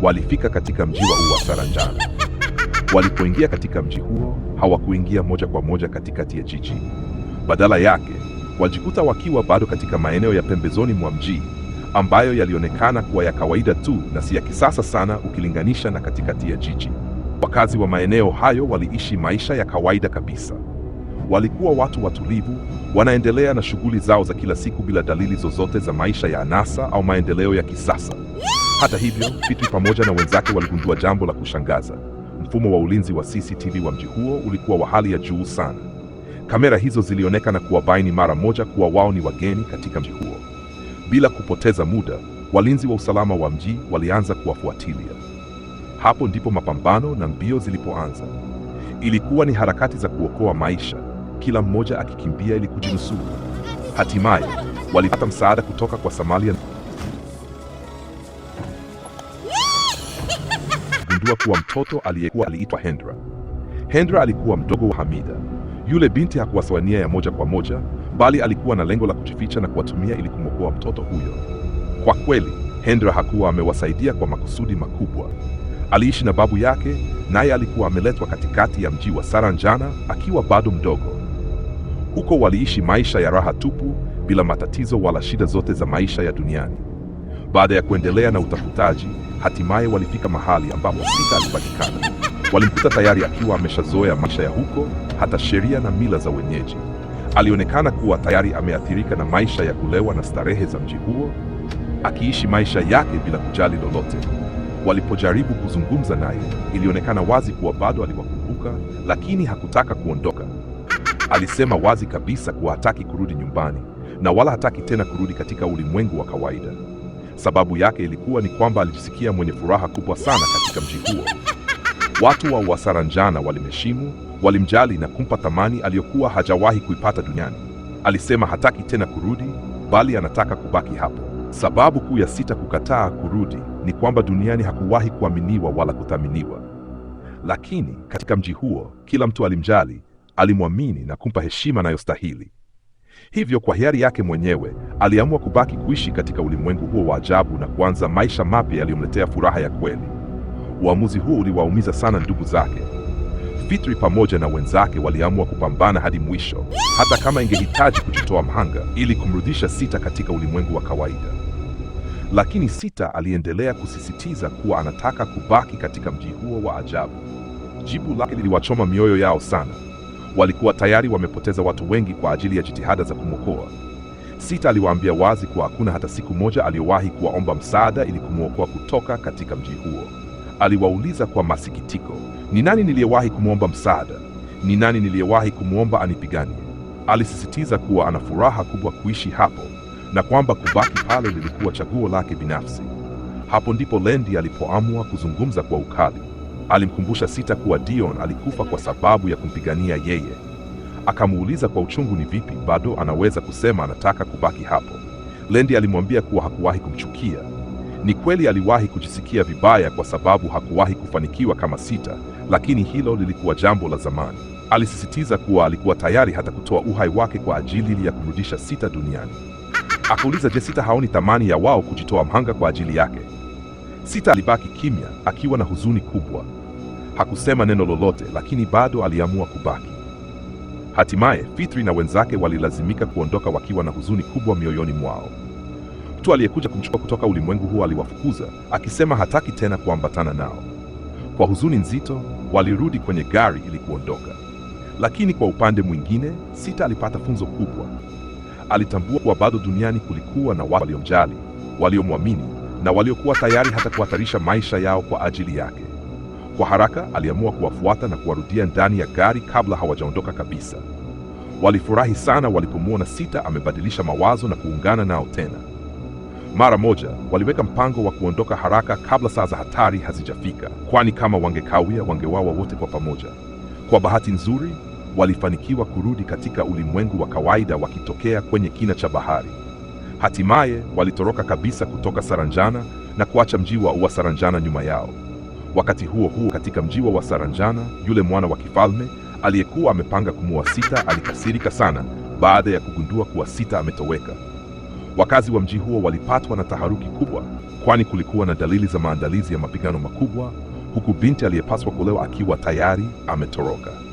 Walifika katika mji wa Saranjana. Walipoingia katika mji huo, hawakuingia moja kwa moja katikati ya jiji. Badala yake, walijikuta wakiwa bado katika maeneo ya pembezoni mwa mji, ambayo yalionekana kuwa ya kawaida tu na si ya kisasa sana ukilinganisha na katikati ya jiji. Wakazi wa maeneo hayo waliishi maisha ya kawaida kabisa. Walikuwa watu watulivu, wanaendelea na shughuli zao za kila siku bila dalili zozote za maisha ya anasa au maendeleo ya kisasa. Hata hivyo, Fitri pamoja na wenzake waligundua jambo la kushangaza. Mfumo wa ulinzi wa CCTV wa mji huo ulikuwa wa hali ya juu sana. Kamera hizo zilionekana kuwabaini mara moja kuwa wao ni wageni katika mji huo. Bila kupoteza muda, walinzi wa usalama wa mji walianza kuwafuatilia. Hapo ndipo mapambano na mbio zilipoanza. Ilikuwa ni harakati za kuokoa maisha, kila mmoja akikimbia ili kujinusuru. Hatimaye, walipata msaada kutoka kwa Somalia kugundua kuwa mtoto aliyekuwa aliitwa Hendra. Hendra alikuwa mdogo wa Hamida. Yule binti hakuwa nia ya moja kwa moja, bali alikuwa na lengo la kujificha na kuwatumia ili kumwokoa mtoto huyo. Kwa kweli, Hendra hakuwa amewasaidia kwa makusudi makubwa. Aliishi na babu yake, naye alikuwa ameletwa katikati ya mji wa Saranjana akiwa bado mdogo. Huko waliishi maisha ya raha tupu, bila matatizo wala shida zote za maisha ya duniani. Baada ya kuendelea na utafutaji, hatimaye walifika mahali ambapo Sita alipatikana. Walimkuta tayari akiwa ameshazoea maisha ya huko, hata sheria na mila za wenyeji. Alionekana kuwa tayari ameathirika na maisha ya kulewa na starehe za mji huo, akiishi maisha yake bila kujali lolote. Walipojaribu kuzungumza naye, ilionekana wazi kuwa bado aliwakumbuka, lakini hakutaka kuondoka. Alisema wazi kabisa kuwa hataki kurudi nyumbani, na wala hataki tena kurudi katika ulimwengu wa kawaida. Sababu yake ilikuwa ni kwamba alijisikia mwenye furaha kubwa sana katika mji huo. Watu wa Wasaranjana walimheshimu, walimjali na kumpa thamani aliyokuwa hajawahi kuipata duniani. Alisema hataki tena kurudi, bali anataka kubaki hapo. Sababu kuu ya Sita kukataa kurudi ni kwamba duniani hakuwahi kuaminiwa wala kuthaminiwa. Lakini katika mji huo, kila mtu alimjali, alimwamini na kumpa heshima anayostahili. Hivyo kwa hiari yake mwenyewe, aliamua kubaki kuishi katika ulimwengu huo wa ajabu na kuanza maisha mapya yaliyomletea furaha ya kweli. Uamuzi huo uliwaumiza sana ndugu zake. Fitri pamoja na wenzake waliamua kupambana hadi mwisho, hata kama ingehitaji kujitoa mhanga ili kumrudisha Sita katika ulimwengu wa kawaida. Lakini Sita aliendelea kusisitiza kuwa anataka kubaki katika mji huo wa ajabu. Jibu lake liliwachoma mioyo yao sana. Walikuwa tayari wamepoteza watu wengi kwa ajili ya jitihada za kumwokoa. Sita aliwaambia wazi kuwa hakuna hata siku moja aliyowahi kuwaomba msaada ili kumwokoa kutoka katika mji huo. Aliwauliza kwa masikitiko, ni nani niliyewahi kumwomba msaada? Ni nani niliyewahi kumwomba anipiganie? Alisisitiza kuwa ana furaha kubwa kuishi hapo na kwamba kubaki pale lilikuwa chaguo lake binafsi. Hapo ndipo Lendi alipoamua kuzungumza kwa ukali. Alimkumbusha Sita kuwa Dion alikufa kwa sababu ya kumpigania yeye. Akamuuliza kwa uchungu ni vipi bado anaweza kusema anataka kubaki hapo. Lendi alimwambia kuwa hakuwahi kumchukia. Ni kweli aliwahi kujisikia vibaya kwa sababu hakuwahi kufanikiwa kama Sita, lakini hilo lilikuwa jambo la zamani. Alisisitiza kuwa alikuwa tayari hata kutoa uhai wake kwa ajili ya kumrudisha Sita duniani. Akauliza, je, Sita haoni thamani ya wao kujitoa mhanga kwa ajili yake? Sita alibaki kimya akiwa na huzuni kubwa. Hakusema neno lolote, lakini bado aliamua kubaki. Hatimaye Fitri na wenzake walilazimika kuondoka wakiwa na huzuni kubwa mioyoni mwao. Mtu aliyekuja kumchukua kutoka ulimwengu huo aliwafukuza, akisema hataki tena kuambatana nao. Kwa huzuni nzito, walirudi kwenye gari ili kuondoka. Lakini kwa upande mwingine, Sita alipata funzo kubwa. Alitambua kuwa bado duniani kulikuwa na watu waliomjali, waliomwamini na waliokuwa tayari hata kuhatarisha maisha yao kwa ajili yake. Kwa haraka aliamua kuwafuata na kuwarudia ndani ya gari kabla hawajaondoka kabisa. Walifurahi sana walipomwona Sita amebadilisha mawazo na kuungana nao tena. Mara moja waliweka mpango wa kuondoka haraka kabla saa za hatari hazijafika, kwani kama wangekawia wangewawa wote kwa pamoja. Kwa bahati nzuri, walifanikiwa kurudi katika ulimwengu wa kawaida wakitokea kwenye kina cha bahari. Hatimaye walitoroka kabisa kutoka Saranjana na kuacha mji wa Saranjana nyuma yao. Wakati huo huo, katika mji wa Saranjana, yule mwana wa kifalme aliyekuwa amepanga kumuua Sita alikasirika sana baada ya kugundua kuwa Sita ametoweka. Wakazi wa mji huo walipatwa na taharuki kubwa, kwani kulikuwa na dalili za maandalizi ya mapigano makubwa, huku binti aliyepaswa kuolewa akiwa tayari ametoroka.